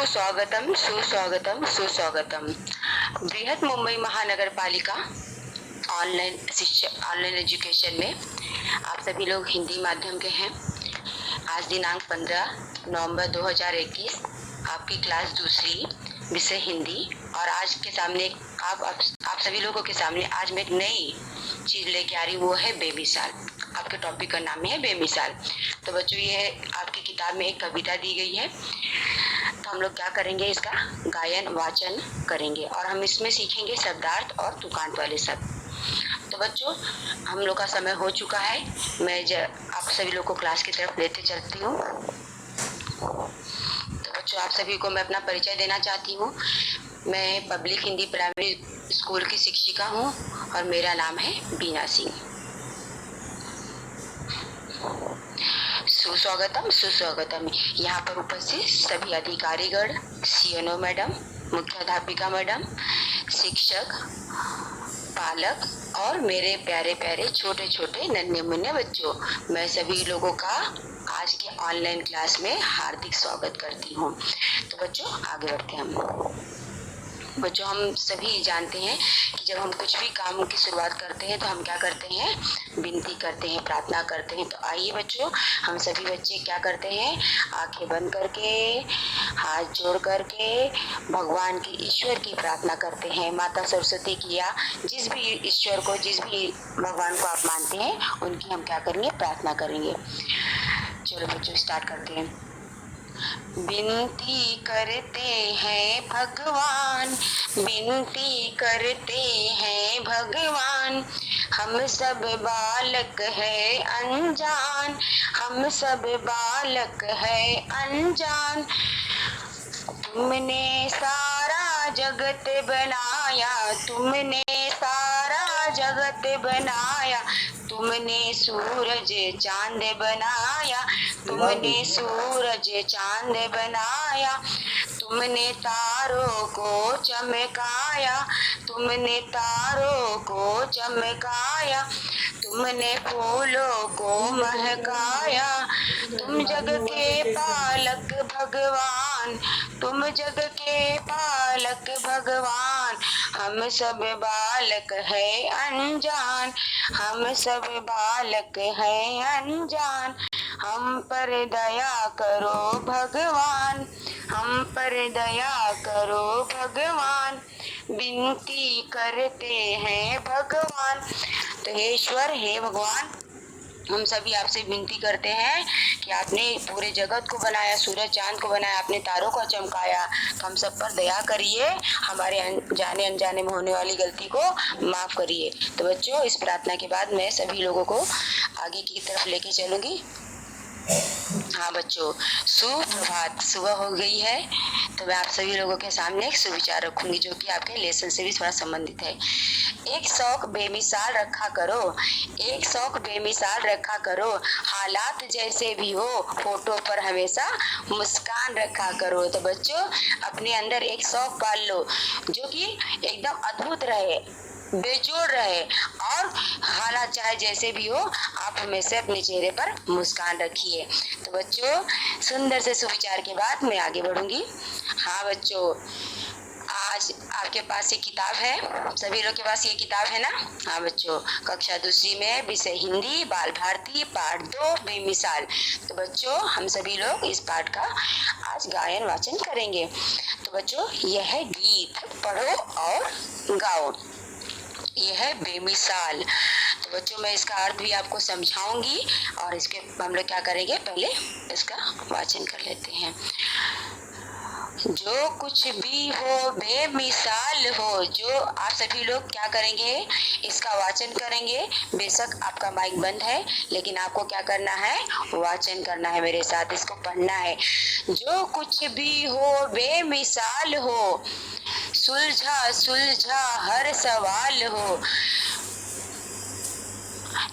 सुस्वागतम सुस्वागतम सुस्वागतम। बृहत मुंबई महानगर पालिका ऑनलाइन शिक्षा ऑनलाइन एजुकेशन में आप सभी लोग हिंदी माध्यम के हैं। आज दिनांक 15 नवंबर 2021, आपकी क्लास दूसरी, विषय हिंदी। और आज के सामने आप सभी लोगों के सामने आज मैं एक नई चीज लेके आ रही हूँ, वो है बेमिसाल। आपके टॉपिक का नाम है बेमिसाल। तो बच्चों, ये आपकी किताब में एक कविता दी गई है। तो हम लोग क्या करेंगे, इसका गायन वाचन करेंगे और हम इसमें सीखेंगे शब्दार्थ और तुकांत वाले शब्द। तो बच्चों, हम लोग का समय हो चुका है। मैं आप सभी लोग को क्लास की तरफ लेते चलती हूँ। तो बच्चों, आप सभी को मैं अपना परिचय देना चाहती हूँ। मैं पब्लिक हिंदी प्राइमरी स्कूल की शिक्षिका हूँ और मेरा नाम है बीना सिंह। सुस्वागतम सुस्वागतम। यहाँ पर उपस्थित सभी अधिकारीगण, सीएनओ मैडम, मुख्याध्यापिका मैडम, शिक्षक, पालक और मेरे प्यारे प्यारे छोटे छोटे नन्हे मुन्ने बच्चों, मैं सभी लोगों का आज के ऑनलाइन क्लास में हार्दिक स्वागत करती हूँ। तो बच्चों, आगे बढ़ते हैं हम। बच्चों, हम सभी जानते हैं कि जब हम कुछ भी काम की शुरुआत करते हैं तो हम क्या करते हैं, विनती करते हैं, प्रार्थना करते हैं। तो आइए बच्चों, हम सभी बच्चे क्या करते हैं, आंखें बंद करके, हाथ जोड़ करके भगवान की, ईश्वर की प्रार्थना करते हैं। माता सरस्वती की या जिस भी ईश्वर को, जिस भी भगवान को आप मानते हैं, उनकी हम क्या करेंगे, प्रार्थना करेंगे। चलो बच्चों, स्टार्ट करते हैं। विनती करते हैं भगवान, विनती करते हैं भगवान, हम सब बालक है अनजान, हम सब बालक है अनजान। तुमने सारा जगत बनाया, तुमने सारा जगत बनाया, तुमने सूरज चांद बनाया, तुमने सूरज चांद बनाया, तुमने तारों को चमकाया, तुमने तारों को चमकाया, तुमने फूलों को महकाया। तुम जग के पालक भगवान, तुम जग के पालक भगवान, हम सब बालक है अनजान, हम सब बालक है अनजान। हम पर दया करो भगवान, हम पर दया करो भगवान, विनती करते हैं भगवान। तो हे ईश्वर, हे भगवान, हम सभी आपसे विनती करते हैं कि आपने पूरे जगत को बनाया, सूरज चांद को बनाया, आपने तारों को चमकाया, तो हम सब पर दया करिए, हमारे जाने अनजाने में होने वाली गलती को माफ करिए। तो बच्चों, इस प्रार्थना के बाद मैं सभी लोगों को आगे की तरफ लेके चलूंगी। हाँ बच्चों, सुप्रभात, सुबह हो गई है। तो मैं आप सभी लोगों के सामने एक सुविचार रखूंगी जो कि आपके लेसन से भी थोड़ा संबंधित है। एक शौक बेमिसाल रखा करो, एक शौक बेमिसाल रखा करो, हालात जैसे भी हो फोटो पर हमेशा मुस्कान रखा करो। तो बच्चों, अपने अंदर एक शौक पाल लो जो कि एकदम अद्भुत रहे, बेजोड़ रहे, और हालात चाहे जैसे भी हो, आप हमेशा अपने चेहरे पर मुस्कान रखिए। तो बच्चों, सुंदर से सुविचार के बाद मैं आगे बढ़ूंगी। हाँ बच्चों, आज आपके पास ये किताब है, सभी लोग के पास ये किताब है ना। हाँ बच्चों, कक्षा दूसरी में विषय हिंदी, बाल भारती, पाठ 2, बेमिसाल। तो बच्चों, हम सभी लोग इस पाठ का आज गायन वाचन करेंगे। तो बच्चों, यह है गीत, पढ़ो और गाओ। यह है बेमिसाल। तो बच्चों, मैं इसका अर्थ भी आपको समझाऊंगी और इसके हम लोग क्या करेंगे, पहले इसका वाचन कर लेते हैं। जो कुछ भी हो बेमिसाल हो। जो आप सभी लोग क्या करेंगे, इसका वाचन करेंगे। बेशक आपका माइक बंद है, लेकिन आपको क्या करना है, वाचन करना है, मेरे साथ इसको पढ़ना है। जो कुछ भी हो बेमिसाल हो, सुलझा सुलझा हर सवाल हो,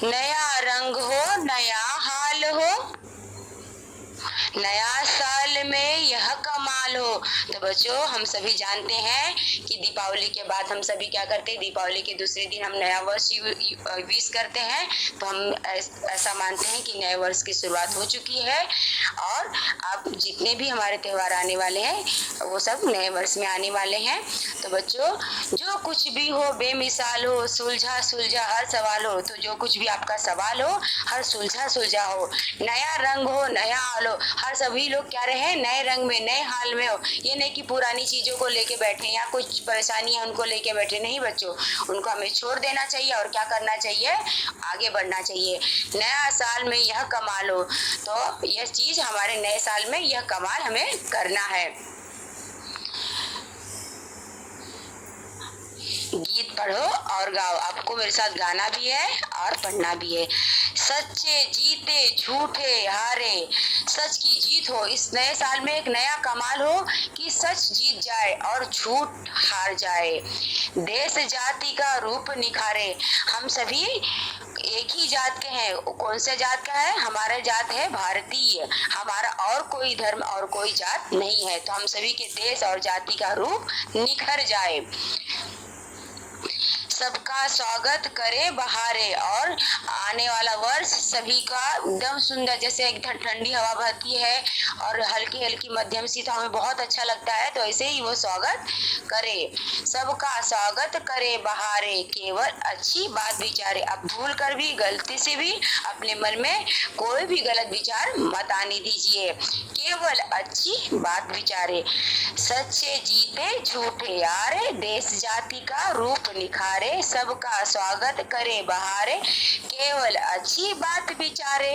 नया रंग हो नया हाल हो, नया साल में यह कमाल हो। तो बच्चों, हम सभी जानते हैं कि दीपावली के बाद हम सभी क्या करते हैं, दीपावली के दूसरे दिन हम नया वर्ष विश करते हैं। तो हम ऐसा मानते हैं कि नए वर्ष की शुरुआत हो चुकी है और अब जितने भी हमारे त्योहार आने वाले हैं वो सब नए वर्ष में आने वाले हैं। तो बच्चों, जो कुछ भी हो, बेमिसाल हो, सुलझा सुलझा हर सवाल हो, तो जो कुछ भी आपका सवाल हो हर सुलझा सुलझा हो, नया रंग हो, नया हाल हो, हर सभी लोग क्या रहे, नए रंग में, नए हाल में हो। ये नहीं कि पुरानी चीजों को लेके बैठे या कुछ परेशानी है उनको लेके बैठे, नहीं बच्चों, उनको हमें छोड़ देना चाहिए और क्या करना चाहिए, आगे बढ़ना चाहिए। नया साल में यह कमाल हो, तो यह चीज हमारे नए साल में यह कमाल हमें करना है। गीत पढ़ो और गाओ, आपको मेरे साथ गाना भी है और पढ़ना भी है। सच्चे जीते झूठे हारे, सच की जीत हो। इस नए साल में एक नया कमाल हो कि सच जीत जाए और झूठ हार जाए। देश जाति का रूप निखारे, हम सभी एक ही जात के हैं। कौन से जात का है, हमारा जात है भारतीय, हमारा और कोई धर्म और कोई जात नहीं है। तो हम सभी के देश और जाति का रूप निखर जाए। सबका स्वागत करे बहारे, और आने वाला वर्ष सभी का एकदम सुंदर, जैसे एकदम ठंडी हवा बहती है और हल्की हल्की मध्यम सी, तो हमें बहुत अच्छा लगता है, तो ऐसे ही वो स्वागत करे। सबका स्वागत करे बहारे, केवल अच्छी बात विचारे। अब भूल कर भी, गलती से भी अपने मन में कोई भी गलत विचार मत आने दीजिए, केवल अच्छी बात विचारे। सच्चे जीते झूठे हारे, देश जाति का रूप निखारे, सबका स्वागत करे बहारे, केवल अच्छी बात विचारे।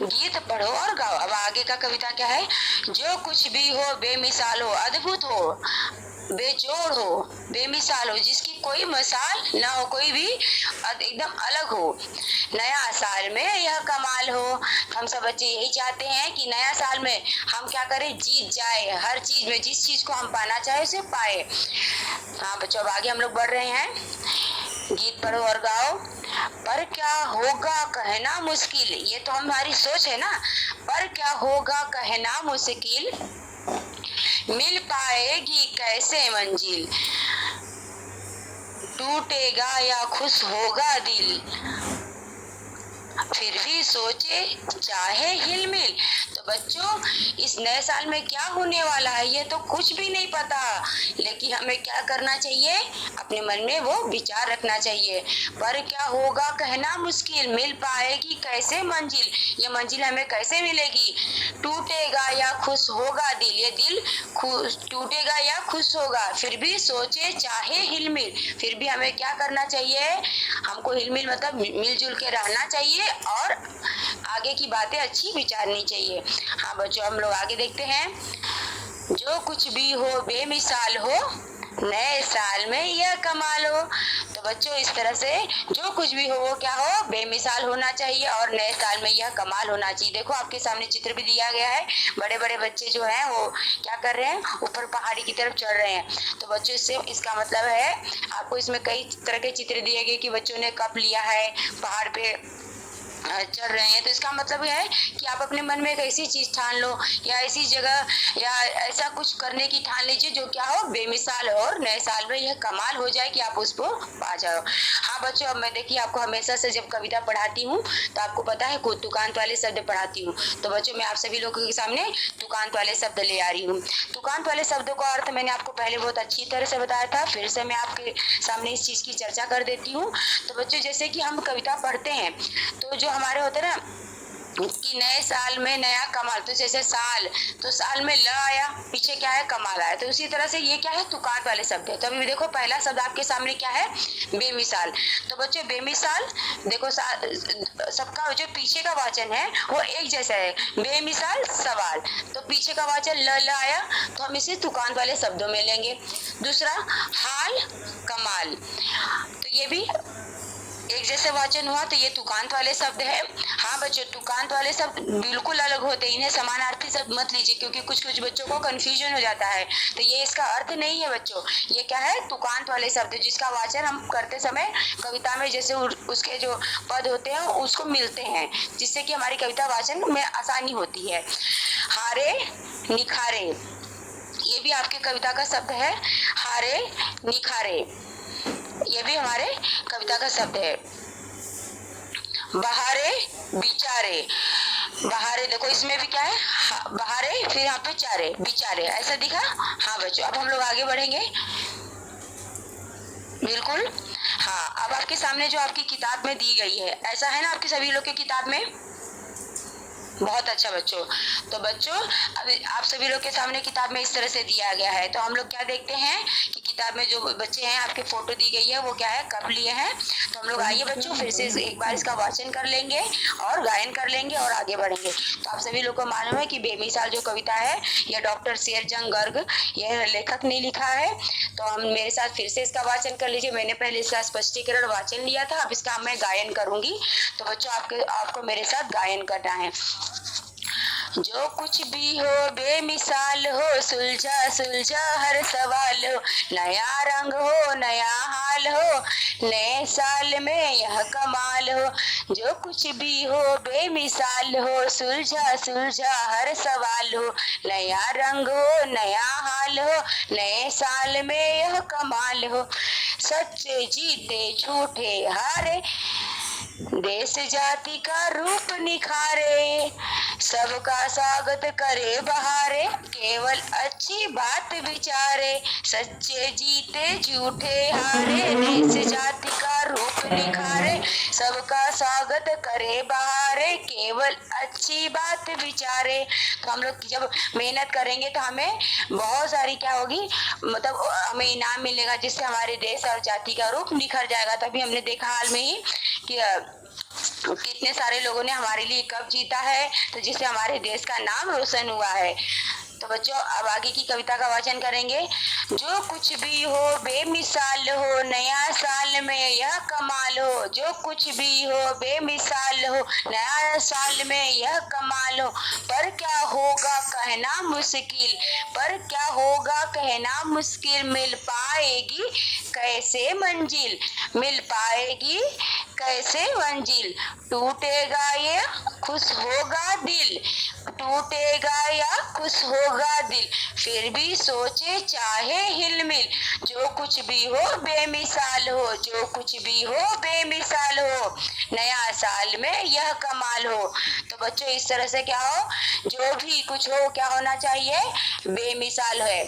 गीत पढ़ो और गाओ। अब आगे का कविता क्या है, जो कुछ भी हो बेमिसाल हो, अद्भुत हो, बेजोड़ हो, बेमिसाल हो, जिसकी कोई मिसाल ना हो, कोई भी एकदम अलग हो। नया साल में यह कमाल हो। हम सब बच्चे यही चाहते हैं कि नया साल में हम क्या करें, जीत जाए हर चीज में, जिस चीज को हम पाना चाहे उसे पाए। हाँ बच्चों, अब आगे हम लोग बढ़ रहे हैं। गीत पढ़ो और गाओ। पर क्या होगा कहना मुश्किल, ये तो हमारी सोच है ना, पर क्या होगा कहना मुश्किल, मिल पाएगी कैसे मंजिल, टूटेगा या खुश होगा दिल, फिर भी सोचे चाहे हिलमिल। तो बच्चों, इस नए साल में क्या होने वाला है ये तो कुछ भी नहीं पता, लेकिन हमें क्या करना चाहिए, अपने मन में वो विचार रखना चाहिए। पर क्या होगा कहना मुश्किल, मिल पाएगी कैसे मंजिल, ये मंजिल हमें कैसे मिलेगी, टूटेगा या खुश होगा दिल, ये दिल टूटेगा या खुश होगा, फिर भी सोचे चाहे हिलमिल। फिर भी हमें क्या करना चाहिए, हमको हिलमिल मतलब मिलजुल के रहना चाहिए और आगे की बातें अच्छी विचारनी चाहिए। हाँ बच्चों, हम लोग आगे देखते हैं। जो कुछ भी हो बेमिसाल हो, नए साल में यह कमाल हो। तो बच्चों, इस तरह से जो कुछ भी हो वो क्या हो, बेमिसाल होना चाहिए और नए साल में यह कमाल होना चाहिए। देखो आपके सामने चित्र भी दिया गया है, बड़े बड़े बच्चे जो हैं वो क्या कर रहे हैं, ऊपर पहाड़ी की तरफ चढ़ रहे हैं। तो बच्चों, इससे इसका मतलब है, आपको इसमें कई तरह के चित्र दिए गए कि बच्चों ने कप लिया है, पहाड़ पे चढ़ रहे हैं। तो इसका मतलब है कि आप अपने मन में एक ऐसी चीज ठान लो या ऐसी जगह या ऐसा कुछ करने की ठान लीजिए जो क्या हो, बेमिसाल हो और नए साल में यह कमाल हो जाए कि आप उसको पा जाओ। हाँ बच्चों, अब मैं देखिए आपको हमेशा से जब कविता पढ़ाती हूँ तो आपको पता है खुद तुकांत वाले शब्द पढ़ाती हूँ। तो बच्चों, मैं आप सभी लोगों के सामने तुकांत वाले शब्द ले आ रही हूँ। तुकांत वाले शब्दों का अर्थ मैंने आपको पहले बहुत अच्छी तरह से बताया था, फिर से मैं आपके सामने इस चीज की चर्चा कर देती हूँ। तो बच्चों, जैसे कि हम कविता पढ़ते हैं तो जो हमारे होते हैं ना कि नए साल में नया कमाल, तो जैसे साल, तो साल में ल आया, पीछे क्या है, कमाल आया। तो उसी तरह से ये क्या है, तुकांत वाले शब्द है। तो अभी देखो पहला शब्द आपके सामने क्या है, बेमिसाल। तो बच्चों, बेमिसाल देखो सबका जो पीछे का वाचन है वो एक जैसा है, बेमिसाल सवाल, तो पीछे का वाचन ल आया, तो हम इसे तुकांत वाले शब्दों में लेंगे। दूसरा हाल कमाल, तो ये भी एक जैसे वाचन हुआ तो ये तुकांत वाले शब्द है। हाँ बच्चों, तुकांत वाले शब्द बिल्कुल अलग होते हैं, इन्हें समानार्थी शब्द मत लीजिए, क्योंकि कुछ कुछ बच्चों को कंफ्यूजन हो जाता है। तो ये इसका अर्थ नहीं है बच्चों, ये क्या है, तुकांत वाले शब्द जिसका वाचन हम करते समय कविता में जैसे उसके जो पद होते हैं उसको मिलते हैं, जिससे कि हमारी कविता वाचन में आसानी होती है। हारे निखारे, ये भी आपके कविता का शब्द है। हारे निखारे, ये भी हमारे कविता का शब्द है। बहारे बिचारे, बहारे देखो इसमें भी क्या है, बहारे फिर यहाँ पे चारे, बिचारे, ऐसा दिखा। हाँ बच्चों, अब हम लोग आगे बढ़ेंगे। बिल्कुल। हाँ, अब आपके सामने जो आपकी किताब में दी गई है, ऐसा है ना आपके सभी लोग की किताब में? बहुत अच्छा बच्चों। तो बच्चों अब आप सभी लोग के सामने किताब में इस तरह से दिया गया है। तो हम लोग क्या देखते हैं कि किताब में जो बच्चे हैं आपके फोटो दी गई है वो क्या है, कप लिए हैं। तो हम लोग आइए बच्चों फिर से एक बार इसका वाचन कर लेंगे और गायन कर लेंगे और आगे बढ़ेंगे। तो आप सभी लोग को मालूम है कि बेमिसाल जो कविता है यह डॉक्टर शेरजंग गर्ग, यह लेखक ने लिखा है। तो हम मेरे साथ फिर से इसका वाचन कर लीजिए। मैंने पहले इसका स्पष्टीकरण वाचन लिया था, अब इसका मैं गायन करूंगी। तो बच्चों आपको मेरे साथ गायन करना है। जो कुछ भी हो बेमिसाल हो, सुलझा सुलझा हर सवाल हो, नया रंग हो नया हाल हो, नए साल में यह कमाल हो। जो कुछ भी हो बेमिसाल हो, सुलझा सुलझा हर सवाल हो, नया रंग हो नया हाल हो, नए साल में यह कमाल हो। सच्चे जीते झूठे हारे, देश जाति का रूप निखारे, सबका स्वागत करे बहारे, केवल अच्छी बात विचारे। सच्चे जीते झूठे हारे, देश जाति का रूप निखारे, सबका स्वागत करे बहारे, केवल अच्छी बात विचारे। तो हम लोग जब मेहनत करेंगे तो हमें बहुत सारी क्या होगी, मतलब हमें इनाम मिलेगा, जिससे हमारे देश और जाति का रूप निखर जाएगा। तभी हमने देखा हाल में ही कि कितने सारे लोगों ने हमारे लिए कप जीता है, तो जिससे हमारे देश का नाम रोशन हुआ है। तो बच्चों अब आगे की कविता का वाचन करेंगे। जो कुछ भी हो बेमिसाल हो, नया साल में यह कमाल हो। जो कुछ भी हो बेमिसाल हो, नया साल में यह कमाल हो। पर क्या होगा कहना मुश्किल, पर क्या होगा कहना मुश्किल, मिल पाएगी कैसे मंजिल, मिल पाएगी कैसे मंजिल। टूटेगा ये खुश होगा दिल, टूटेगा या खुश होगा दिल, फिर भी सोचे चाहे हिलमिल। जो कुछ भी हो बेमिसाल हो, जो कुछ भी हो बेमिसाल हो, नया साल में यह कमाल हो। तो बच्चों इस तरह से क्या हो, जो भी कुछ हो क्या होना चाहिए, बेमिसाल है।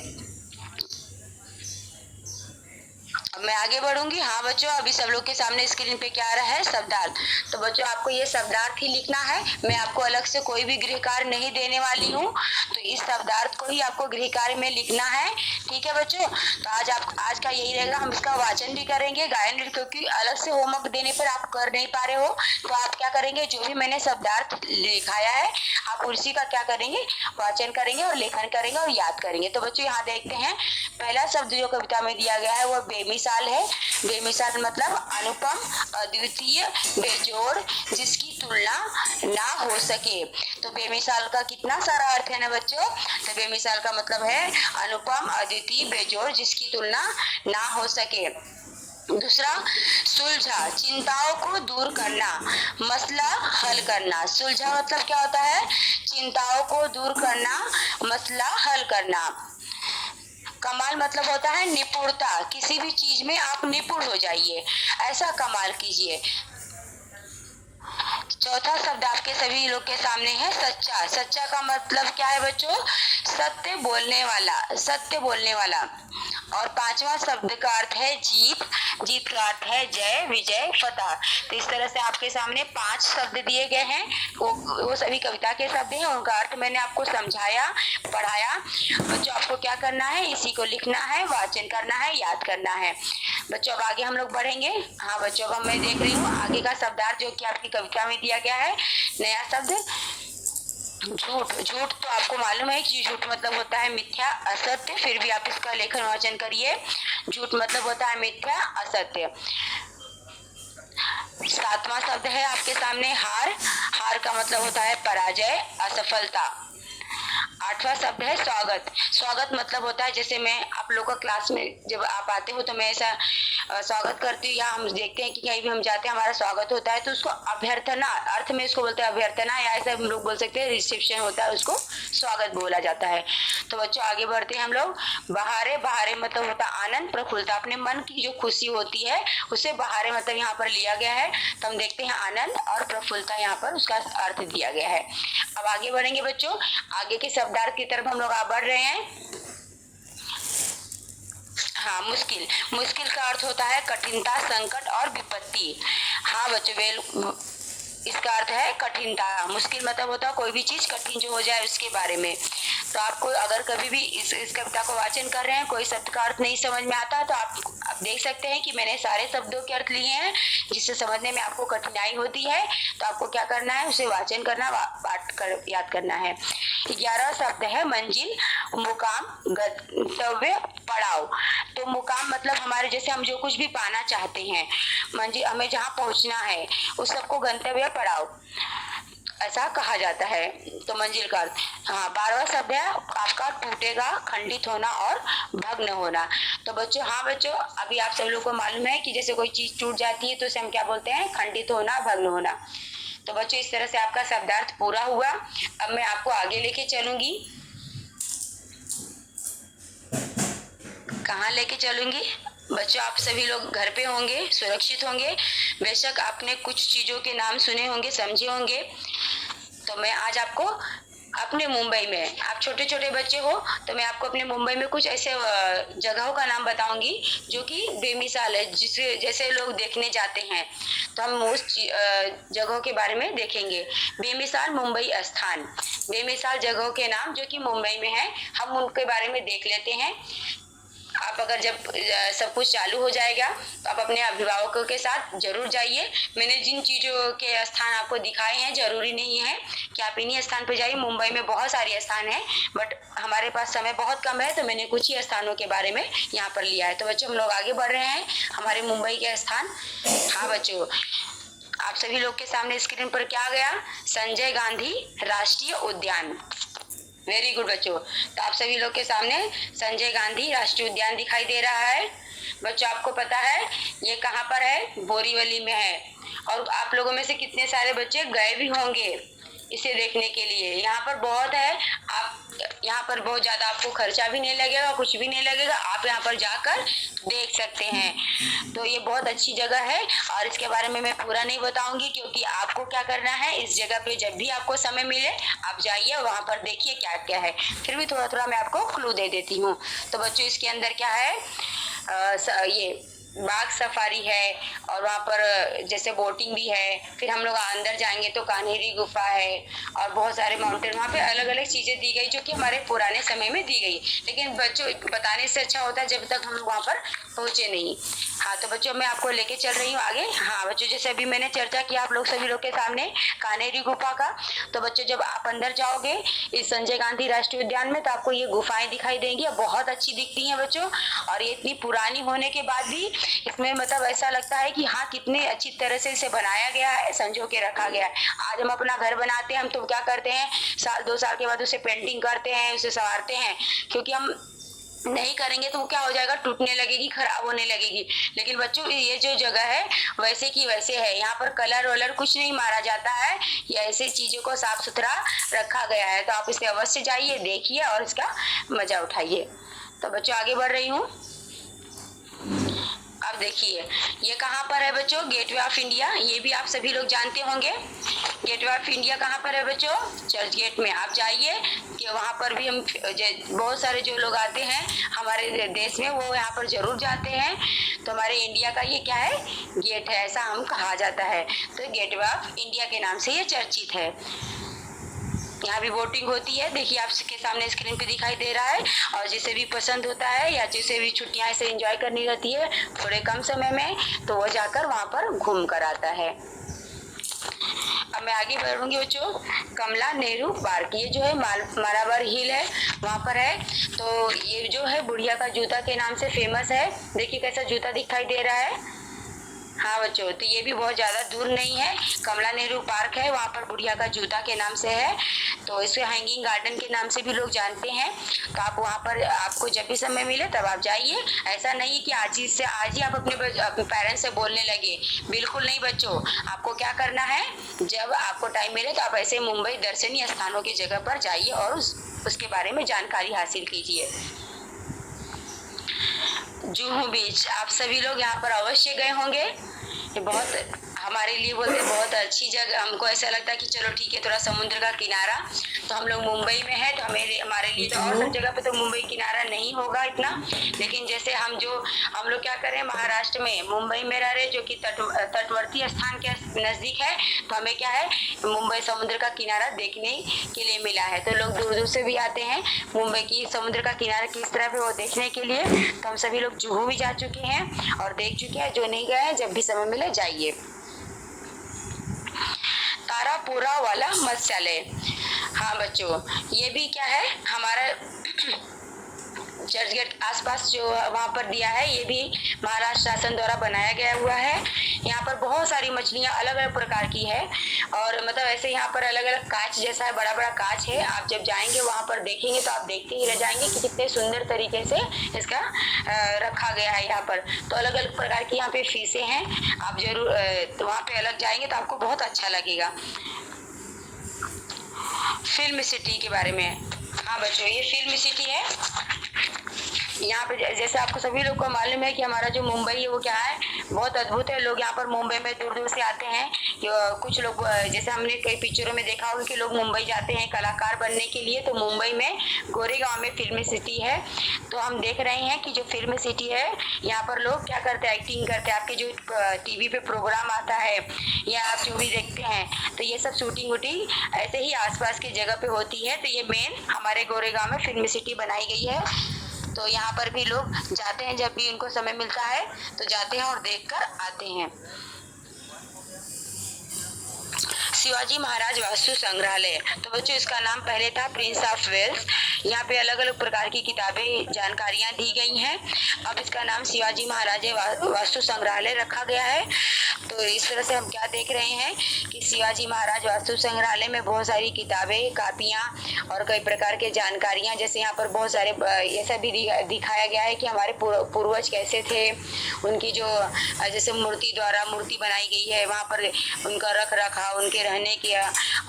अब मैं आगे बढ़ूंगी। हाँ बच्चों, अभी सब लोग के सामने स्क्रीन पे क्या आ रहा है, शब्दार्थ। तो बच्चों आपको ये शब्दार्थ ही लिखना है, मैं आपको अलग से कोई भी गृह कार्य नहीं देने वाली हूँ। तो इस शब्दार्थ को ही आपको गृह कार्य में लिखना है, ठीक है बच्चों। तो आज का यही रहेगा, हम इसका वाचन भी करेंगे, गायन भी, क्योंकि अलग से होमवर्क देने पर आप कर नहीं पा रहे हो। तो आप क्या करेंगे, जो भी मैंने शब्दार्थ लिखाया है आप उसी का क्या करेंगे, वाचन करेंगे और लेखन करेंगे और याद करेंगे। तो बच्चों यहाँ देखते हैं, पहला शब्द जो कविता में दिया गया है वो बेमिसाल है। बेमिसाल मतलब अनुपम, अद्वितीय, बेजोड़, जिसकी तुलना ना हो सके। तो बेमिसाल का कितना सारा अर्थ है ना बच्चों। तो बेमिसाल का मतलब है अनुपम, अद्वितीय, बेजोड़, जिसकी तुलना ना हो सके। दूसरा, सुलझा, चिंताओं को दूर करना, मसला हल करना। सुलझा मतलब क्या होता है, चिंताओं को दूर करना, मसला हल करना। कमाल मतलब होता है निपुणता, किसी भी चीज में आप निपुण हो जाइए, ऐसा कमाल कीजिए। चौथा शब्द आपके सभी लोग के सामने है सच्चा। सच्चा का मतलब क्या है बच्चों, सत्य बोलने वाला, सत्य बोलने वाला। और पांचवा शब्द का अर्थ है जीत। जीत का अर्थ है जय, विजय, फतह। तो इस तरह से आपके सामने 5 शब्द दिए गए हैं, वो सभी कविता के शब्द हैं, उनका अर्थ मैंने आपको समझाया, पढ़ाया। बच्चों आपको क्या करना है, इसी को लिखना है, वाचन करना है, याद करना है। बच्चों अब आगे हम लोग बढ़ेंगे। हाँ बच्चों, अब मैं देख रही हूँ आगे का शब्दार्थ जो कि आपकी कविता में दिया गया है। नया शब्द झूठ। झूठ तो आपको मालूम है कि झूठ मतलब होता है मिथ्या, असत्य, फिर भी आप इसका लेखन वाचन करिए। झूठ मतलब होता है मिथ्या, असत्य। सातवां शब्द है आपके सामने हार। हार का मतलब होता है पराजय, असफलता। आठवां शब्द है स्वागत। स्वागत मतलब होता है जैसे मैं आप लोग का क्लास में जब आप आते हो तो मैं ऐसा स्वागत करती हूँ, या हम देखते हैं कि कहीं भी हम जाते हैं हमारा स्वागत होता है तो उसको अभ्यर्थना अर्थ में उसको बोलते हैं अभ्यर्थना, या ऐसा हम लोग बोल सकते हैं रिसेप्शन होता है, उसको स्वागत बोला जाता है। तो बच्चों आगे बढ़ते हैं हम लोग। बहारे। बहारे मतलब होता है आनंद, प्रफुल्लता, अपने मन की जो खुशी होती है उसे बहारे मतलब यहाँ पर लिया गया है। तो हम देखते हैं आनंद और प्रफुल्लता यहाँ पर उसका अर्थ दिया गया है। अब आगे बढ़ेंगे बच्चों, आगे के शब्दार्थ की तरफ हम लोग बढ़ रहे हैं। हाँ, मुश्किल। मुश्किल का अर्थ होता है कठिनता, संकट और विपत्ति। हाँ बच्चों, इसका अर्थ है कठिनता। मुश्किल मतलब होता है कोई भी चीज कठिन जो हो जाए उसके बारे में। तो आपको अगर कभी भी इस कविता को वाचन कर रहे हैं, कोई शब्द का अर्थ नहीं समझ में आता तो आप देख सकते हैं कि मैंने सारे शब्दों के अर्थ लिए हैं। जिससे समझने में आपको कठिनाई होती है तो आपको क्या करना है, उसे वाचन करना, पाठ कर याद करना है। 11वां शब्द है मंजिल, मुकाम, गंतव्य, पड़ाव। तो मुकाम मतलब हमारे जैसे हम जो कुछ भी पाना चाहते हैं, मंजिल हमें जहाँ पहुंचना है उस सबको गंतव्य, पड़ाव ऐसा कहा जाता है। तो मंजिल का अर्थ। हाँ, 12वां शब्द है आपका टूटेगा, खंडित होना और भग्न होना। तो बच्चों, हाँ बच्चों, अभी आप सब लोग को मालूम है कि जैसे कोई चीज टूट जाती है तो उसे हम क्या बोलते हैं, खंडित होना, भग्न होना। तो बच्चों इस तरह से आपका शब्दार्थ पूरा हुआ। अब मैं आपको आगे लेके चलूंगी। कहाँ लेके चलूंगी बच्चों? आप सभी लोग घर पे होंगे, सुरक्षित होंगे। बेशक आपने कुछ चीजों के नाम सुने होंगे, समझे होंगे। तो मैं आज आपको अपने मुंबई में, आप छोटे छोटे बच्चे हो तो मैं आपको अपने मुंबई में कुछ ऐसे जगहों का नाम बताऊंगी जो कि बेमिसाल है, जिसे जैसे लोग देखने जाते हैं तो हम उस जगहों के बारे में देखेंगे। बेमिसाल मुंबई स्थान, बेमिसाल जगहों के नाम जो कि मुंबई में है, हम उनके बारे में देख लेते हैं। आप अगर जब सब कुछ चालू हो जाएगा तो आप अपने अभिभावकों के साथ जरूर जाइए। मैंने जिन चीजों के स्थान आपको दिखाए हैं, जरूरी नहीं है कि आप इन्हीं स्थान पर जाइए। मुंबई में बहुत सारे स्थान हैं, बट हमारे पास समय बहुत कम है तो मैंने कुछ ही स्थानों के बारे में यहाँ पर लिया है। तो बच्चों हम लोग आगे बढ़ रहे हैं हमारे मुंबई के स्थान। हाँ बच्चों, आप सभी लोग के सामने स्क्रीन पर क्या आ गया, संजय गांधी राष्ट्रीय उद्यान। वेरी गुड बच्चों, तो आप सभी लोग के सामने संजय गांधी राष्ट्रीय उद्यान दिखाई दे रहा है। बच्चों आपको पता है ये कहाँ पर है, बोरीवली में है। और आप लोगों में से कितने सारे बच्चे गए भी होंगे इसे देखने के लिए। यहाँ पर बहुत है, आप यहाँ पर बहुत ज्यादा आपको खर्चा भी नहीं लगेगा, कुछ भी नहीं लगेगा, आप यहाँ पर जाकर देख सकते हैं। तो ये बहुत अच्छी जगह है और इसके बारे में मैं पूरा नहीं बताऊंगी क्योंकि आपको क्या करना है, इस जगह पे जब भी आपको समय मिले आप जाइए, वहां पर देखिए क्या क्या है। फिर भी थोड़ा थोड़ा मैं आपको क्लू दे देती हूँ। तो बच्चों इसके अंदर क्या है, ये बाघ सफारी है और वहाँ पर जैसे बोटिंग भी है। फिर हम लोग अंदर जाएंगे तो कान्हेरी गुफा है और बहुत सारे माउंटेन, वहाँ पे अलग अलग चीजें दी गई जो कि हमारे पुराने समय में दी गई। लेकिन बच्चों बताने से अच्छा होता है जब तक हम लोग वहाँ पर पहुंचे नहीं। हाँ तो बच्चों मैं आपको लेके चल रही हूँ आगे। हाँ बच्चों, जैसे अभी मैंने चर्चा की आप लोग सभी लोग के सामने कान्हेरी गुफा का, तो बच्चों जब आप अंदर जाओगे इस संजय गांधी राष्ट्रीय उद्यान में तो आपको ये गुफाएं दिखाई देंगी, बहुत अच्छी दिखती हैं बच्चों। और ये इतनी पुरानी होने के बाद भी इसमें मतलब ऐसा लगता है कि हाँ कितने अच्छी तरह से इसे बनाया गया है, संजो के रखा गया है। आज हम अपना घर बनाते हैं, हम तो क्या करते हैं, साल 2 साल के बाद उसे पेंटिंग करते हैं, उसे संवारते हैं, क्योंकि हम नहीं करेंगे तो वो क्या हो जाएगा, टूटने लगेगी, खराब होने लगेगी। लेकिन बच्चों ये जो जगह है वैसे की वैसे है, यहाँ पर कलर वलर कुछ नहीं मारा जाता है, या ऐसे चीजों को साफ सुथरा रखा गया है। तो आप इसे अवश्य जाइए, देखिए और इसका मजा उठाइए। तो बच्चों आगे बढ़ रही हूँ। अब देखिए ये कहाँ पर है बच्चों, गेटवे ऑफ इंडिया। ये भी आप सभी लोग जानते होंगे। गेटवे ऑफ इंडिया कहाँ पर है बच्चों, चर्च गेट में। आप जाइए कि वहाँ पर भी हम बहुत सारे जो लोग आते हैं हमारे देश में वो यहाँ पर जरूर जाते हैं। तो हमारे इंडिया का ये क्या है, गेट है, ऐसा हम कहा जाता है। तो गेटवे ऑफ इंडिया के नाम से ये चर्चित है। यहाँ भी वोटिंग होती है, देखिए आपके सामने स्क्रीन पे दिखाई दे रहा है। और जिसे भी पसंद होता है या जिसे भी छुट्टियां ऐसे एंजॉय करनी रहती है थोड़े कम समय में, तो वो जाकर वहाँ पर घूम कर आता है। अब मैं आगे बढ़ूंगी बच्चों। कमला नेहरू पार्क, ये जो है मालाबार हिल है, वहाँ पर है। तो ये जो है बुढ़िया का जूता के नाम से फेमस है। देखिए कैसा जूता दिखाई दे रहा है। हाँ बच्चों, तो ये भी बहुत ज्यादा दूर नहीं है। कमला नेहरू पार्क है, वहाँ पर बुढ़िया का जूता के नाम से है, तो इसे हैंगिंग गार्डन के नाम से भी लोग जानते हैं। तो आप वहाँ पर, आपको जब भी समय मिले तब आप जाइए। ऐसा नहीं है कि आज ही आप अपने पेरेंट्स से बोलने लगे, बिल्कुल नहीं बच्चों। आपको क्या करना है, जब आपको टाइम मिले तो आप ऐसे मुंबई दर्शनीय स्थानों की जगह पर जाइए और उसके बारे में जानकारी हासिल कीजिए। जुहू बीच, आप सभी लोग यहाँ पर अवश्य गए होंगे। ये बहुत हमारे लिए बोलते बहुत अच्छी जगह, हमको ऐसा लगता है कि चलो ठीक है, थोड़ा समुद्र का किनारा। तो हम लोग मुंबई में है, तो हमारे लिए तो और सब जगह पे तो मुंबई किनारा नहीं होगा इतना, लेकिन जैसे हम लोग क्या करें, महाराष्ट्र में मुंबई में रह रहे, जो कि तटवर्ती स्थान के नजदीक है, तो हमें क्या है, मुंबई समुद्र का किनारा देखने के लिए मिला है। तो लोग दूर दूर से भी आते हैं मुंबई की समुद्र का किनारा किस तरह पे वो देखने के लिए। तो हम सभी लोग जुहू भी जा चुके हैं और देख चुके हैं, जो नहीं गए हैं जब भी समय मिले जाइए। तारापुरा वाला मत्स्यालय, हाँ बच्चों, ये भी क्या है, हमारा चर्चगेट आसपास जो वहाँ पर दिया है, ये भी महाराष्ट्र शासन द्वारा बनाया गया हुआ है। यहाँ पर बहुत सारी मछलियाँ अलग अलग प्रकार की है, और मतलब ऐसे यहाँ पर अलग अलग कांच जैसा है, बड़ा बड़ा कांच है। आप जब जाएंगे वहाँ पर देखेंगे तो आप देखते ही रह जाएंगे कि कितने सुंदर तरीके से इसका रखा गया है यहाँ पर। तो अलग अलग प्रकार की यहाँ पे फीसें हैं, आप जरूर वहाँ पे अलग जाएंगे तो आपको बहुत अच्छा लगेगा। फिल्म सिटी के बारे में, हाँ बच्चों, ये फिल्म सिटी है। यहाँ पे जैसे आपको सभी लोग को मालूम है कि हमारा जो मुंबई है वो क्या है, बहुत अद्भुत है। लोग यहाँ पर मुंबई में दूर दूर से आते हैं। कुछ लोग, जैसे हमने कई पिक्चरों में देखा होगा कि लोग मुंबई जाते हैं कलाकार बनने के लिए, तो मुंबई में गोरेगांव में फिल्म सिटी है। तो हम देख रहे हैं कि जो फिल्म सिटी है, यहाँ पर लोग क्या करते हैं, एक्टिंग करते हैं। आपके जो टीवी पे प्रोग्राम आता है या आप जो भी देखते हैं, तो ये सब शूटिंग वूटिंग ऐसे ही आसपास की जगह पे होती है। तो ये मेन हमारे गोरेगांव में फिल्म सिटी बनाई गई है। तो यहाँ पर भी लोग जाते हैं, जब भी उनको समय मिलता है तो जाते हैं और देखकर आते हैं। शिवाजी महाराज वास्तु संग्रहालय, तो बच्चों इसका नाम पहले था प्रिंस ऑफ वेल्स। यहाँ पे अलग अलग प्रकार की किताबें, जानकारियां दी गई हैं। अब इसका नाम शिवाजी महाराज वास्तु संग्रहालय रखा गया है। तो इस तरह से हम क्या देख रहे हैं कि शिवाजी महाराज वास्तु संग्रहालय में बहुत सारी किताबें, कापियां और कई प्रकार के जानकारियां, जैसे यहाँ पर बहुत सारे ऐसा भी दिखाया गया है कि हमारे पूर्वज कैसे थे, उनकी जो जैसे मूर्ति बनाई गई है, वहाँ पर उनका रख रखाव, उनके रहने की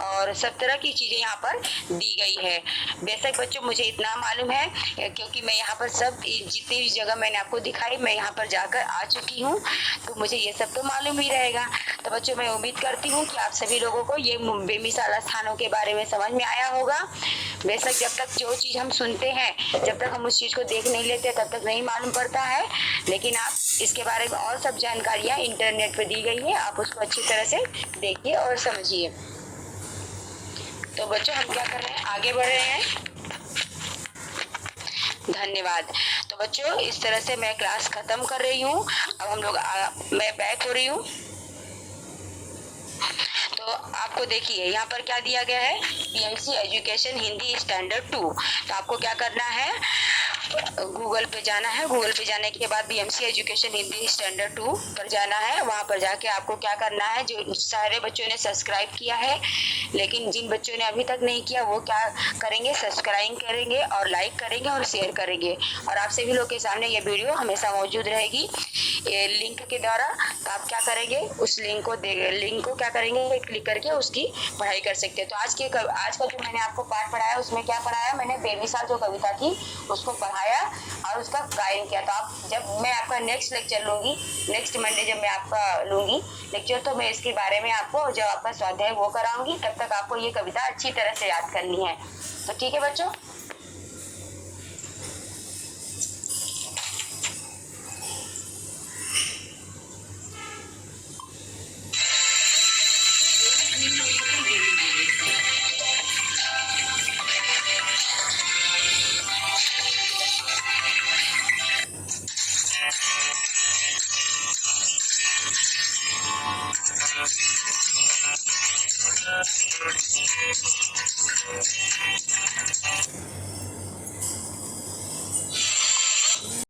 और सब तरह की चीजें यहाँ पर दी गई है। बेशक बच्चों मुझे इतना मालूम है, क्योंकि मैं यहाँ पर सब जितनी भी जगह मैंने आपको दिखाई, मैं यहाँ पर जाकर आ चुकी हूँ, तो मुझे ये सब तो मालूम ही रहेगा। तो बच्चों मैं उम्मीद करती हूँ कि आप सभी लोगों को ये बेमिसाल स्थानों के बारे में समझ में आया होगा। बेशक जब तक जो चीज हम सुनते हैं, जब तक हम उस चीज को देख नहीं लेते, तब तक नहीं मालूम पड़ता है। लेकिन आप इसके बारे में और सब जानकारियाँ इंटरनेट पे दी गई है, आप उसको अच्छी तरह से देखिए और समझिए। तो बच्चों हम क्या कर रहे हैं, आगे बढ़ रहे हैं। धन्यवाद। तो बच्चों इस तरह से मैं क्लास खत्म कर रही हूँ। अब हम लोग मैं बैक हो रही हूँ। तो आपको देखिए यहाँ पर क्या दिया गया है, बीएमसी एजुकेशन हिंदी स्टैंडर्ड 2। तो आपको क्या करना है, गूगल पे जाना है। गूगल पे जाने के बाद बीएमसी एजुकेशन हिंदी स्टैंडर्ड 2 पर जाना है। वहाँ पर जाके आपको क्या करना है, जो सारे बच्चों ने सब्सक्राइब किया है, लेकिन जिन बच्चों ने अभी तक नहीं किया वो क्या करेंगे, सब्सक्राइब करेंगे और लाइक करेंगे और शेयर करेंगे। और आप सभी लोग के सामने ये वीडियो हमेशा मौजूद रहेगी ये लिंक के द्वारा। तो आप क्या करेंगे, उस लिंक को क्या करेंगे, क्लिक करके उसकी पढ़ाई कर सकते हैं। तो आज का जो मैंने आपको पाठ पढ़ाया, उसमें क्या पढ़ाया, मैंने बेमिसाल जो कविता थी उसको पढ़ाया और उसका गायन किया। तो आप जब मैं आपका नेक्स्ट लेक्चर लूंगी, नेक्स्ट मंडे जब मैं आपका लूंगी लेक्चर, तो मैं इसके बारे में आपको जब आपका स्वाध्याय वो कराऊंगी, तब तक आपको ये कविता अच्छी तरह से याद करनी है। तो ठीक है बच्चों।